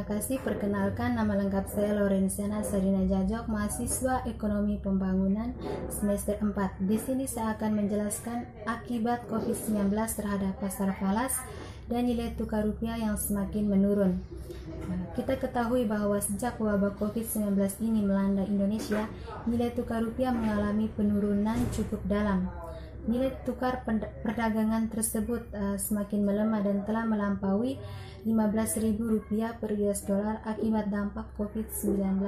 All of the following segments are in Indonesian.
kasih. Perkenalkan, nama lengkap saya Lorenzana Sarina Jajok, mahasiswa Ekonomi Pembangunan semester 4. Di sini saya akan menjelaskan akibat COVID-19 terhadap pasar falas dan nilai tukar rupiah yang semakin menurun. Kita ketahui bahwa sejak wabah COVID-19 ini melanda Indonesia, nilai tukar rupiah mengalami penurunan cukup dalam. Nilai tukar perdagangan tersebut semakin melemah dan telah melampaui Rp15.000 per US dollar akibat dampak COVID-19.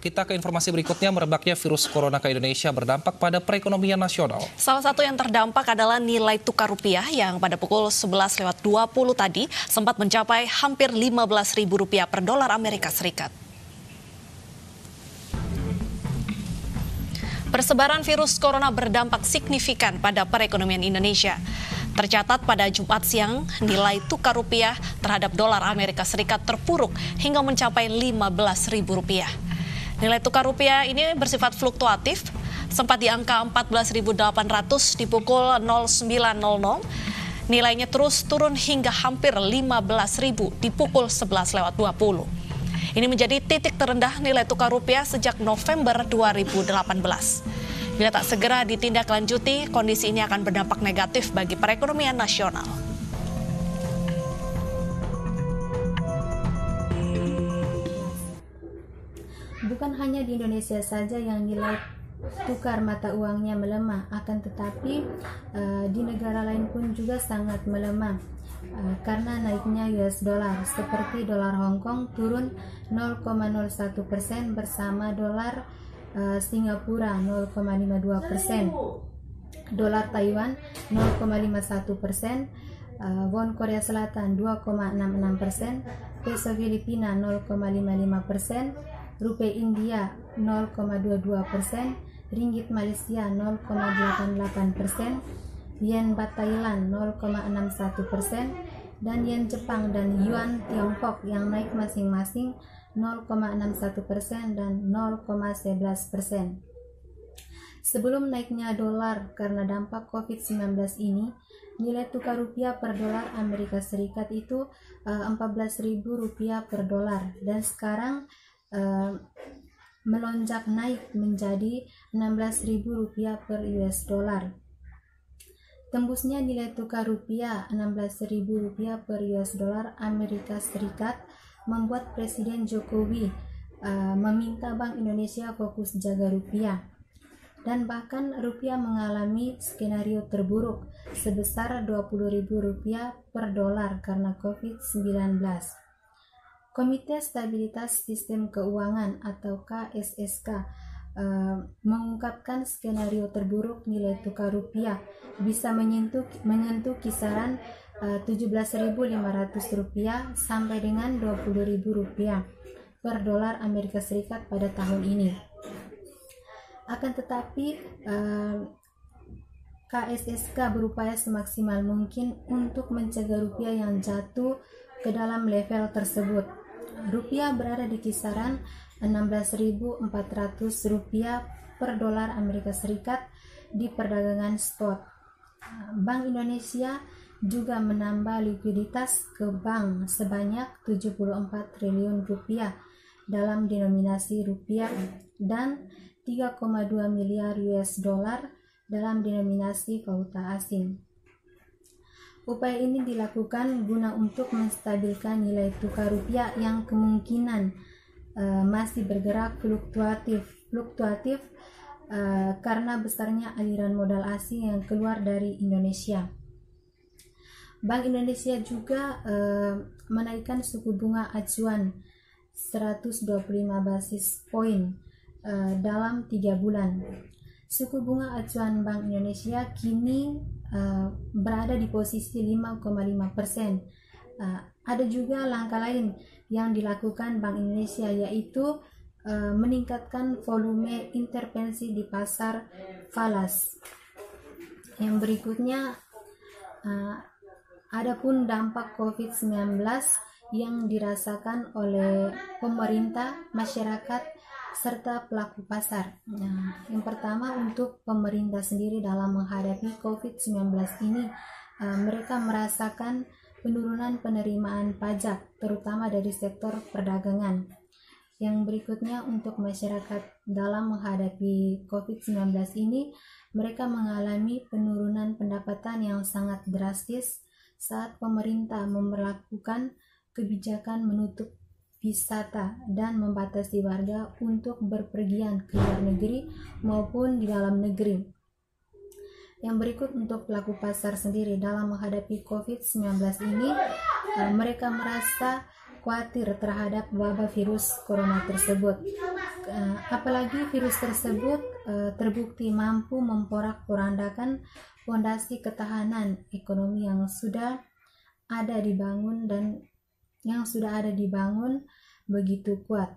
Kita ke informasi berikutnya. Merebaknya virus corona ke Indonesia berdampak pada perekonomian nasional. Salah satu yang terdampak adalah nilai tukar rupiah yang pada pukul 11.20 tadi sempat mencapai hampir Rp15.000 per dolar Amerika Serikat. Persebaran virus corona berdampak signifikan pada perekonomian Indonesia. Tercatat pada Jumat siang, nilai tukar rupiah terhadap dolar Amerika Serikat terpuruk hingga mencapai Rp15.000. Nilai tukar rupiah ini bersifat fluktuatif, sempat di angka 14.800 di pukul 09.00. Nilainya terus turun hingga hampir 15.000 di pukul 11.20. Ini menjadi titik terendah nilai tukar rupiah sejak November 2018. Bila tak segera ditindaklanjuti, kondisi ini akan berdampak negatif bagi perekonomian nasional. Bukan hanya di Indonesia saja yang nilai tukar mata uangnya melemah, akan tetapi di negara lain pun juga sangat melemah karena naiknya US dollar, seperti dolar Hong Kong turun 0,01% bersama dolar Singapura 0,52%, dolar Taiwan 0,51%, won Korea Selatan 2,66%, peso Filipina 0,55%, rupiah India 0,22%, ringgit Malaysia 0,88%, yen Baht Thailand 0,61%, dan yen Jepang dan yuan Tiongkok yang naik masing-masing 0,61% dan 0,11%. Sebelum naiknya dolar karena dampak COVID-19 ini, nilai tukar rupiah per dolar Amerika Serikat itu Rp14.000 per dolar, dan sekarang melonjak naik menjadi Rp16.000 per US dollar. Tembusnya nilai tukar rupiah Rp16.000 per US dollar Amerika Serikat membuat Presiden Jokowi meminta Bank Indonesia fokus jaga rupiah, dan bahkan rupiah mengalami skenario terburuk sebesar Rp20.000 per dolar karena COVID-19. Komite Stabilitas Sistem Keuangan atau KSSK mengungkapkan skenario terburuk nilai tukar rupiah bisa menyentuh kisaran Rp17.500 sampai dengan Rp20.000 per dolar Amerika Serikat pada tahun ini. Akan tetapi KSSK berupaya semaksimal mungkin untuk mencegah rupiah yang jatuh ke dalam level tersebut. Rupiah berada di kisaran Rp16.400 per dolar Amerika Serikat di perdagangan spot. Bank Indonesia juga menambah likuiditas ke bank sebanyak Rp74 triliun dalam denominasi rupiah dan 3,2 miliar US dollar dalam denominasi valuta asing. Upaya ini dilakukan guna untuk menstabilkan nilai tukar rupiah yang kemungkinan masih bergerak fluktuatif karena besarnya aliran modal asing yang keluar dari Indonesia. Bank Indonesia juga menaikkan suku bunga acuan 125 basis poin dalam 3 bulan. Suku bunga acuan Bank Indonesia kini berada di posisi 5,5%. Ada juga langkah lain yang dilakukan Bank Indonesia, yaitu meningkatkan volume intervensi di pasar falas. Yang berikutnya, adapun dampak COVID-19 yang dirasakan oleh pemerintah, masyarakat, serta pelaku pasar. Yang pertama, untuk pemerintah sendiri dalam menghadapi COVID-19 ini, mereka merasakan penurunan penerimaan pajak, terutama dari sektor perdagangan. Yang berikutnya, untuk masyarakat dalam menghadapi COVID-19 ini, mereka mengalami penurunan pendapatan yang sangat drastis saat pemerintah memberlakukan kebijakan menutup wisata dan membatasi warga untuk berpergian ke luar negeri maupun di dalam negeri. Yang berikut, untuk pelaku pasar sendiri dalam menghadapi COVID-19 ini, mereka merasa khawatir terhadap wabah virus corona tersebut. Apalagi virus tersebut terbukti mampu memporak-porandakan fondasi ketahanan ekonomi yang sudah ada dibangun begitu kuat.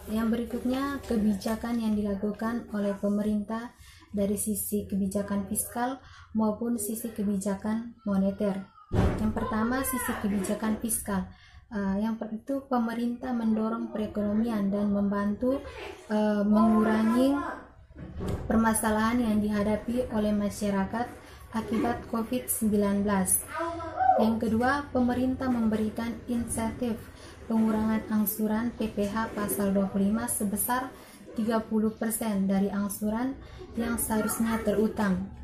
Yang berikutnya, kebijakan yang dilakukan oleh pemerintah dari sisi kebijakan fiskal maupun sisi kebijakan moneter. Yang pertama, sisi kebijakan fiskal. Itu pemerintah mendorong perekonomian dan membantu mengurangi permasalahan yang dihadapi oleh masyarakat akibat COVID-19. Yang kedua, pemerintah memberikan insentif pengurangan angsuran PPh pasal 25 sebesar 30% dari angsuran yang seharusnya terutang.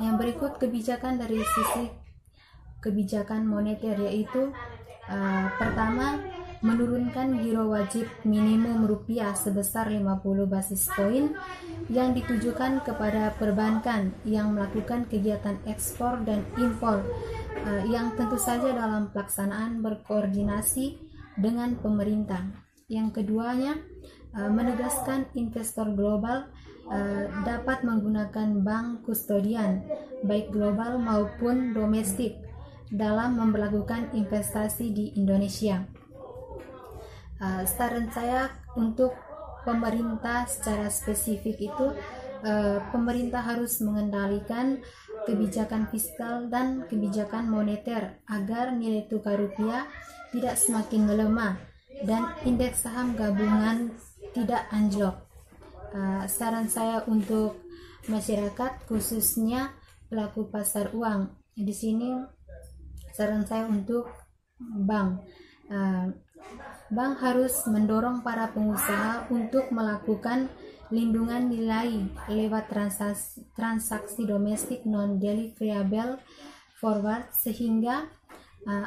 Yang berikut, kebijakan dari sisi kebijakan moneter, yaitu pertama, menurunkan giro wajib minimum rupiah sebesar 50 basis poin yang ditujukan kepada perbankan yang melakukan kegiatan ekspor dan impor, yang tentu saja dalam pelaksanaan berkoordinasi dengan pemerintah. Yang keduanya, menegaskan investor global dapat menggunakan bank kustodian baik global maupun domestik dalam memperlakukan investasi di Indonesia. Saran saya untuk pemerintah secara spesifik itu, pemerintah harus mengendalikan kebijakan fiskal dan kebijakan moneter agar nilai tukar rupiah tidak semakin melemah dan indeks saham gabungan tidak anjlok. Saran saya untuk masyarakat, khususnya pelaku pasar uang, di sini saran saya untuk bank. Bank harus mendorong para pengusaha untuk melakukan lindungan nilai lewat transaksi domestik non-deliverable forward, sehingga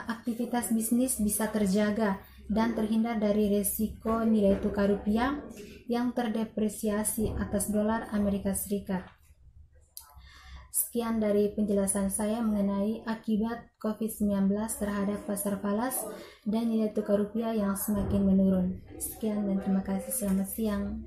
aktivitas bisnis bisa terjaga dan terhindar dari resiko nilai tukar rupiah yang terdepresiasi atas dolar Amerika Serikat. Sekian dari penjelasan saya mengenai akibat COVID-19 terhadap pasar falas dan nilai tukar rupiah yang semakin menurun. Sekian dan terima kasih. Selamat siang.